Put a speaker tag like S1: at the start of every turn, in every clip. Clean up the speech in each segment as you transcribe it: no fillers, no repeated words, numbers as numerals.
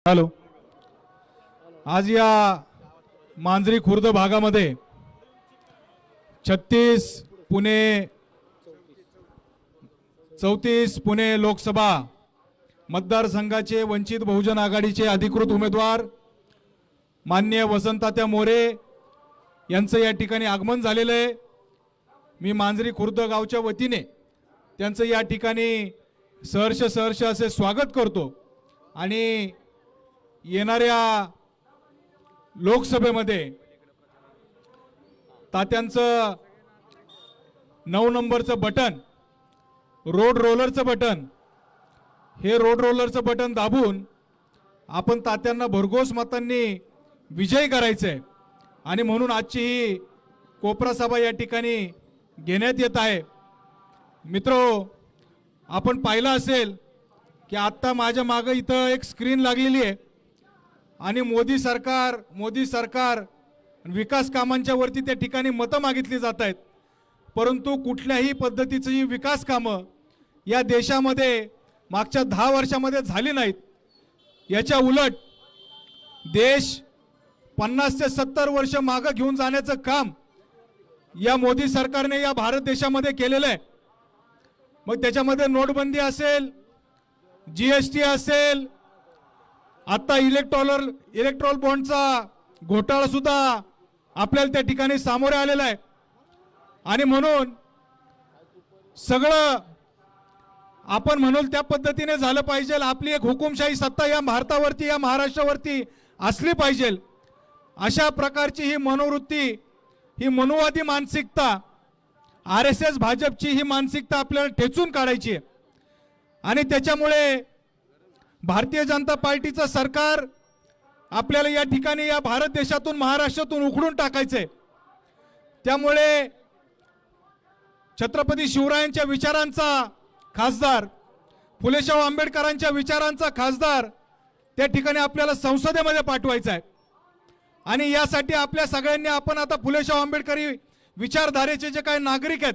S1: Hello, आज या मांजरी खुर्द भागामध्ये 34 पुणे लोकसभा मतदारसंघाचे वंचित बहुजन आघाडीचे अधिकृत उमेदवार माननीय वसंततात्या मोरे यांचं या ठिकाणी आगमन झालेलं आहे। मी मांजरी खुर्द गावच्या वतीने त्यांचं या ठिकाणी सहर्ष असे स्वागत करतो आणि येणाऱ्या लोकसभेमध्ये तात्यांचं 9 नंबरचं बटन, रोड रोलरचं बटन, हे रोड रोलरचं बटन दाबून आपण तात्यांना भरघोस मतांनी विजयी करायचंय आणि म्हणून आजची ही कोपरा सभा या ठिकाणी घेण्यात येत आहे। मित्रो, आपण पाहिलं असेल की आता माझ्या मागे इथं एक स्क्रीन लागलेली आहे आणि मोदी सरकार विकास कामांच्या वरती त्या ठिकाणी मतं मागितली जात आहेत, परंतु कुठल्याही पद्धतीची विकास कामं या देशामध्ये मागच्या 10 वर्षामध्ये झाली नाहीत। याच्या उलट देश 50 ते 70 वर्ष मागे घेऊन जाण्याचं काम या मोदी सरकारने या भारत देशामध्ये केलेलं आहे। मग त्याच्यामध्ये नोटबंदी असेल, जीएसटी असेल, आता इलेक्ट्रॉल बॉन्डचा घोटाळा सुद्धा आपल्याला त्या ठिकाणी सामोरे आलेला आहे आणि म्हणून सगळं आपण म्हणून त्या पद्धतीने झालं पाहिजे। आपली एक हुकुमशाही सत्ता या भारतावरती, या महाराष्ट्रावरती असली पाहिजे। अशा प्रकारची ही मनोवृत्ती, ही मनुवादी मानसिकता, RSS भाजपची ही मानसिकता आपल्याला ठेचून काढायची आहे आणि त्याच्यामुळे भारतीय जनता पार्टीचं सरकार आपल्याला या ठिकाणी या भारत देशातून, महाराष्ट्रातून उखडून टाकायचंय। त्यामुळे छत्रपती शिवरायांच्या विचारांचा खासदार, फुलेशाह आंबेडकरांच्या विचारांचा खासदार त्या ठिकाणी आपल्याला संसदेमध्ये पाठवायचा आहे आणि यासाठी आपल्या सगळ्यांनी आपण आता फुलेशाह आंबेडकरी विचारधारेचे जे काही नागरिक आहेत,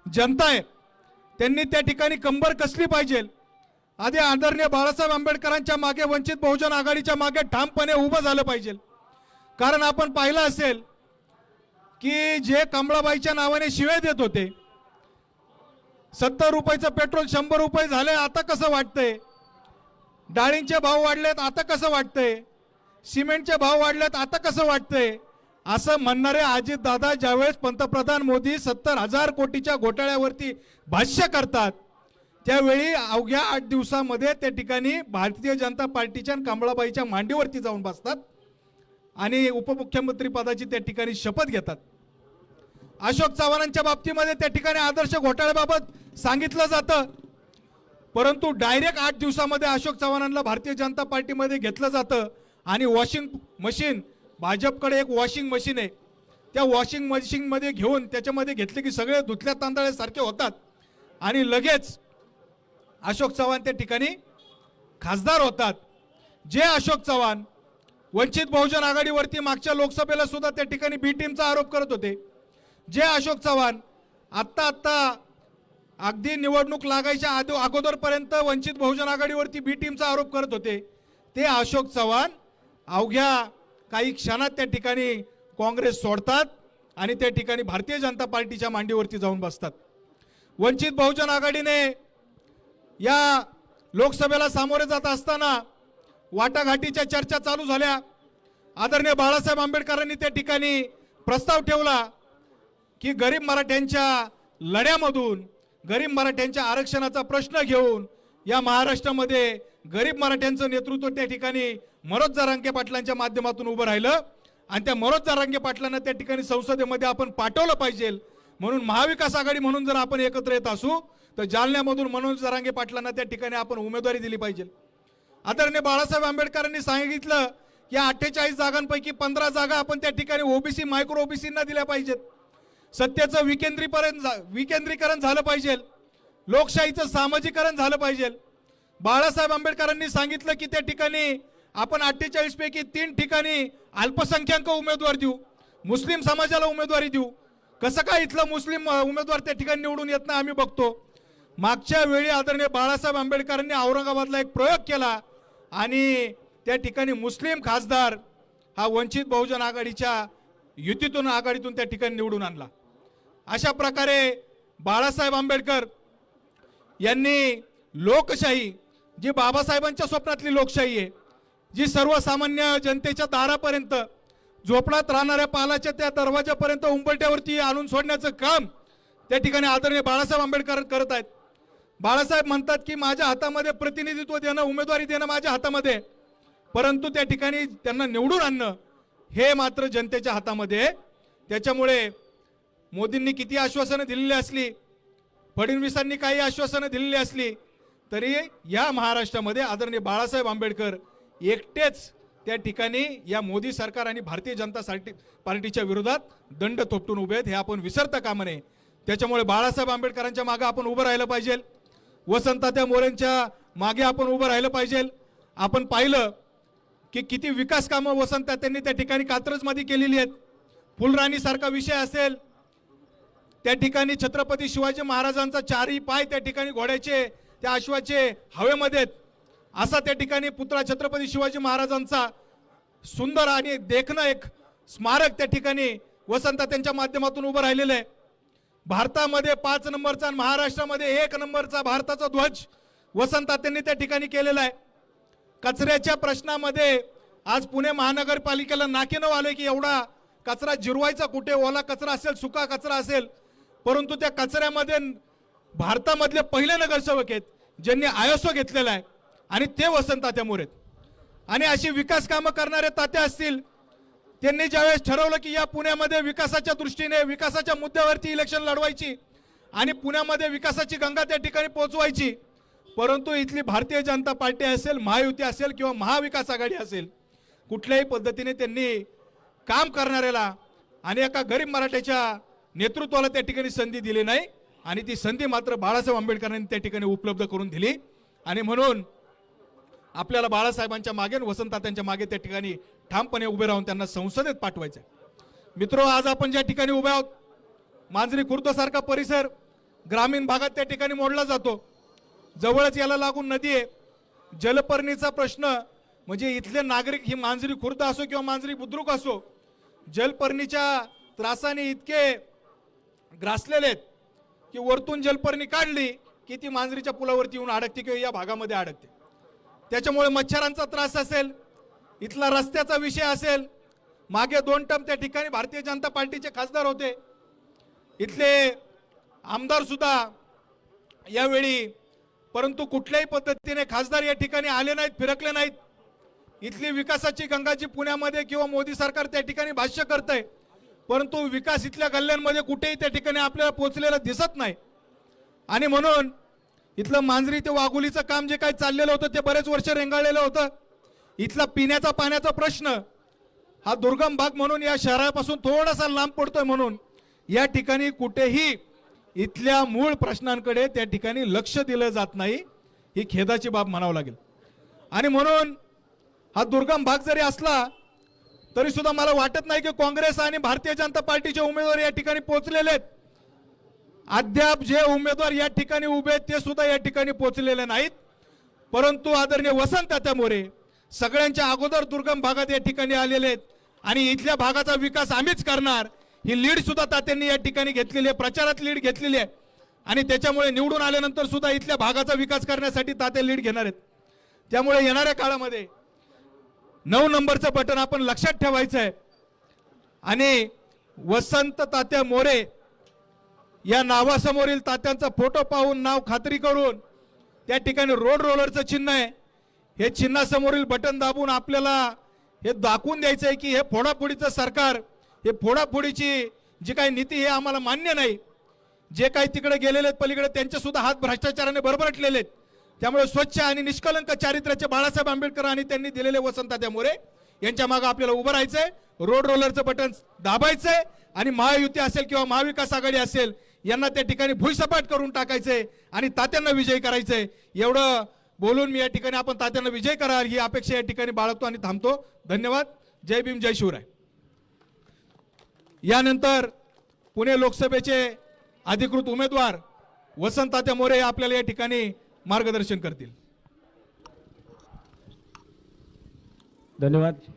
S1: जनता आहे, त्यांनी त्या ठिकाणी कंबर कसली पाहिजे। आधी आदरणीय बाळासाहेब आंबेडकरांच्या मागे, वंचित बहुजन आघाडीच्या मागे ठामपणे उभं झालं पाहिजे। कारण आपण पाहिलं असेल की जे कमळाबाईच्या नावाने शिवे देत होते, 70 रुपयाचं पेट्रोल 100 रुपये झाले, आता कसं वाटतंय? डाळींचे भाव वाढलेत, आता कसं वाटतंय? सिमेंटचे भाव वाढलेत, आता कसं वाटतंय? असं म्हणणारे अजित दादा ज्यावेळेस पंतप्रधान मोदी 70,000 कोटीच्या घोटाळ्यावरती भाष्य करतात, त्यावेळी अवघ्या 8 दिवसामध्ये त्या ठिकाणी भारतीय जनता पार्टीच्या कमळाबाईच्या मांडीवरती जाऊन बसतात आणि उपमुख्यमंत्री पदाची त्या ठिकाणी शपथ घेतात। अशोक चव्हाणांच्या बाबतीमध्ये त्या ठिकाणी आदर्श घोटाळ्याबाबत सांगितलं जातं, परंतु डायरेक्ट 8 दिवसामध्ये अशोक चव्हाणांना भारतीय जनता पार्टीमध्ये घेतलं जातं आणि वॉशिंग मशीन, भाजपकडे एक वॉशिंग मशीन आहे, त्या वॉशिंग मशीनमध्ये घेऊन त्याच्यामध्ये घेतले की सगळे धुतल्या तांदळासारखे होतात आणि लगेच अशोक चव्हाण त्या ठिकाणी खासदार होतात। जे अशोक चव्हाण वंचित बहुजन आघाडीवरती मागच्या लोकसभेला सुद्धा त्या ठिकाणी बी टीमचा आरोप करत होते, जे अशोक चव्हाण आत्ता अगदी निवडणूक लागायच्या अगोदरपर्यंत वंचित बहुजन आघाडीवरती बी टीमचा आरोप करत होते, ते अशोक चव्हाण अवघ्या काही क्षणात त्या ठिकाणी काँग्रेस सोडतात आणि त्या ठिकाणी भारतीय जनता पार्टीच्या मांडीवरती जाऊन बसतात। वंचित बहुजन आघाडीने या लोकसभेला सामोरे जात असताना वाटाघाटीच्या चर्चा चालू झाल्या। आदरणीय बाळासाहेब आंबेडकरांनी त्या ठिकाणी प्रस्ताव ठेवला की गरीब मराठ्यांच्या लढ्यामधून, गरीब मराठ्यांच्या आरक्षणाचा प्रश्न घेऊन या महाराष्ट्रामध्ये गरीब मराठ्यांचं नेतृत्व त्या ठिकाणी मनोज जरांगे पाटलांच्या माध्यमातून उभं राहिलं आणि त्या मनोज जरांगे पाटलांना त्या ठिकाणी संसदेमध्ये आपण पाठवलं पाहिजे। म्हणून महाविकास आघाडी म्हणून जर आपण एकत्र येत असू तर जालन्यामधून मनोज जरांगे पाटलांना त्या ठिकाणी आपण उमेदवारी दिली पाहिजे। आदरणीय बाळासाहेब आंबेडकरांनी सांगितलं की 48 जागांपैकी 15 जागा आपण त्या ठिकाणी ओबीसी, मायक्रो ओबीसींना दिल्या पाहिजेत। सत्तेचं विकेंद्रीकरण झालं पाहिजे, लोकशाहीचं सामाजिकरण झालं पाहिजे। बाळासाहेब आंबेडकरांनी सांगितलं की त्या ठिकाणी आपण 48 पैकी 3 ठिकाणी अल्पसंख्याक उमेदवार देऊ, मुस्लिम समाजाला उमेदवारी देऊ। कसं काय इथला मुस्लिम उमेदवार त्या ठिकाणी निवडून येत नाही आम्ही बघतो। मागच्या वेळी आदरणीय बाळासाहेब आंबेडकरांनी औरंगाबादला एक प्रयोग केला आणि त्या ठिकाणी मुस्लिम खासदार हा वंचित बहुजन आघाडीच्या युतीतून आघाडीतून त्या ठिकाणी निवडून आणला। अशा प्रकारे बाळासाहेब आंबेडकर यांनी लोकशाही, जी बाबासाहेबांच्या स्वप्नातली लोकशाही आहे, जी सर्वसामान्य जनतेच्या दारापर्यंत झोपडात राहणाऱ्या पालाच्या त्या दरवाजापर्यंत उंबरठ्यावरती आणून सोडण्याचं काम त्या ठिकाणी आदरणीय बाळासाहेब आंबेडकर करत आहेत। बाळासाहेब म्हणतात की माझ्या हातामध्ये प्रतिनिधित्व देणं, उमेदवारी देणं माझ्या हातामध्ये, परंतु त्या ठिकाणी त्यांना निवडून आणणं हे मात्र जनतेच्या हातामध्ये आहे। त्याच्यामुळे मोदींनी किती आश्वासनं दिलेली असली, फडणवीसांनी काही आश्वासनं दिलेली असली, तरी या महाराष्ट्रामध्ये आदरणीय बाळासाहेब आंबेडकर एकटेच त्या ठिकाणी या मोदी सरकार आणि भारतीय जनता पार्टीच्या विरोधात दंड थोपटून उभे आहेत, हे आपण विसरता कामा नये। त्याच्यामुळे बाळासाहेब आंबेडकरांच्या मागे आपण उभं राहिलं पाहिजे, वसंतदादा मोरेंच्या मागे आपण उभं राहिलं पाहिजे। आपण पाहिलं की किती विकास कामं वसंतदादांनी त्या ठिकाणी कात्रजमध्ये केलेली आहेत। फुलराणी सारखा विषय असेल, त्या ठिकाणी छत्रपती शिवाजी महाराजांचा चारही पाय त्या ठिकाणी घोड्याचे त्या अश्वाचे हवेमध्ये आहेत, असा त्या ठिकाणी पुतळा छत्रपती शिवाजी महाराजांचा सुंदर आणि देखणं एक स्मारक त्या ठिकाणी वसंतदादांच्या माध्यमातून उभं राहिलेलं आहे। भारतामध्ये 5 नंबरचा, महाराष्ट्रामध्ये 1 नंबरचा भारताचा ध्वज वसंतदादांनी त्या ठिकाणी केलेला आहे। कचऱ्याच्या प्रश्नामध्ये आज पुणे महानगरपालिकेला नाकीनव आले की एवढा कचरा जिरवायचा कुठे, ओला कचरा असेल, सुका कचरा असेल, परंतु त्या कचऱ्यामध्ये भारतामधले पहिले नगरसेवक आहेत ज्यांनी आयएसओ घेतलेला आहे, आणि ते वसंतदादा मोरे आहेत। आणि अशी विकास कामं करणारे तात्या असतील, त्यांनी ज्यावेळेस ठरवलं की या पुण्यामध्ये विकासाच्या दृष्टीने, विकासाच्या मुद्द्यावरती इलेक्शन लढवायची आणि पुण्यामध्ये विकासाची गंगा त्या ठिकाणी पोहोचवायची, परंतु इथली भारतीय जनता पार्टी असेल, महायुती असेल किंवा महाविकास आघाडी असेल, कुठल्याही पद्धतीने त्यांनी काम करणाऱ्याला आणि एका गरीब मराठ्याच्या नेतृत्वाला त्या ठिकाणी संधी दिली नाही, आणि ती संधी मात्र बाळासाहेब आंबेडकरांनी त्या ठिकाणी उपलब्ध करून दिली। आणि म्हणून आपल्याला बाळासाहेबांच्या मागे, वसंतदादांच्या मागे त्या ठिकाणी ठामपणे उभे राहून त्यांना संसदेत पाठवायचं। मित्रो, आज आपण ज्या ठिकाणी उभे आहोत, मांजरी खुर्द सारखा परिसर ग्रामीण भागात त्या ठिकाणी मोडला जातो, जवळच याला लागून नदी आहे। जलपर्णीचा प्रश्न म्हणजे इथले नागरिक, ही मांजरी खुर्द असो किंवा मांजरी बुद्रुक असो, जलपर्णीच्या त्रासाने इतके ग्रासलेले आहेत की वरतून जलपर्णी काढली की ती मांजरीच्या पुलावरती येऊन अडकते किंवा या भागामध्ये अडकते। त्याच्यामुळे मच्छरांचा त्रास असेल, इथला रस्त्याचा विषय असेल, मागे 2 टर्म त्या ठिकाणी भारतीय जनता पार्टीचे खासदार होते, इथले आमदार सुद्धा यावेळी, परंतु कुठल्याही पद्धतीने खासदार या ठिकाणी आले नाहीत, फिरकले नाहीत। इथली विकासाची गंगाजी पुण्यामध्ये किंवा मोदी सरकार त्या ठिकाणी भाष्य करतंय, परंतु विकास इथल्या गल्ल्यांमध्ये कुठेही त्या ठिकाणी आपल्याला पोहोचलेला दिसत नाही। आणि म्हणून इथलं मांजरी ते वाघोलीचं काम जे काही चाललेलं होतं ते बरेच वर्ष रेंगाळलेलं होतं। इथला पिण्याचा पाण्याचा प्रश्न हा दुर्गम भाग म्हणून या शहरापासून थोडासा लांब पडतोय, म्हणून या ठिकाणी कुठेही इथल्या मूळ प्रश्नांकडे त्या ठिकाणी लक्ष दिलं जात नाही, ही खेदाची बाब म्हणावं लागेल। आणि म्हणून हा दुर्गम भाग जरी असला तरी सुद्धा मला वाटत नाही की काँग्रेस आणि भारतीय जनता पार्टीचे उमेदवार या ठिकाणी पोहोचलेले आहेत। अद्याप जे उमेदवार या ठिकाणी उभे आहेत ते सुद्धा या ठिकाणी पोहोचलेले नाहीत, परंतु आदरणीय वसंतदादा मोरे सगळ्यांच्या अगोदर दुर्गम भागात या ठिकाणी आलेले आहेत, आणि इथल्या भागाचा विकास आम्हीच करणार ही लीड सुद्धा तात्यांनी या ठिकाणी घेतलेली आहे, प्रचारात लीड घेतलेली आहे, आणि त्याच्यामुळे निवडून आल्यानंतर सुद्धा इथल्या भागाचा विकास करण्यासाठी तात्या लीड घेणार आहेत। त्यामुळे येणाऱ्या काळामध्ये 9 नंबरचं बटन आपण लक्षात ठेवायचं आहे, आणि वसंत तात्या मोरे या नावासमोरील तात्यांचा फोटो पाहून, नाव खात्री करून, त्या ठिकाणी रोड रोलरचं चिन्ह आहे, हे चिन्हासमोरील बटन दाबून आपल्याला हे दाखवून द्यायचं आहे की हे फोडाफोडीचं सरकार, हे फोडाफोडीची जी काही नीती हे आम्हाला मान्य नाही। जे काही तिकडे गेलेले आहेत पलीकडे त्यांचे सुद्धा हात भ्रष्टाचाराने बरबरटलेले आहेत। त्यामुळे स्वच्छ आणि निष्कलंक चारित्र्याचे बाळासाहेब आंबेडकर आणि त्यांनी दिलेले वसंतदादा मोरे यांच्या मागे आपल्याला उभं राहायचंय, रोड रोलरचं बटन दाबायचंय, आणि महायुती असेल किंवा महाविकास आघाडी असेल यांना त्या ठिकाणी भुईसपाट करून टाकायचंय आणि तात्यांना विजयी करायचंय। एवढं बोलून मी या ठिकाणी आपण तात्यांना विजय करा ही अपेक्षा या ठिकाणी बाळगतो आणि थांबतो। धन्यवाद। जय भीम, जय शिवराय। यानंतर पुणे लोकसभेचे अधिकृत उमेदवार वसंतदादा मोरे आपल्याला या ठिकाणी मार्गदर्शन करतील।
S2: धन्यवाद.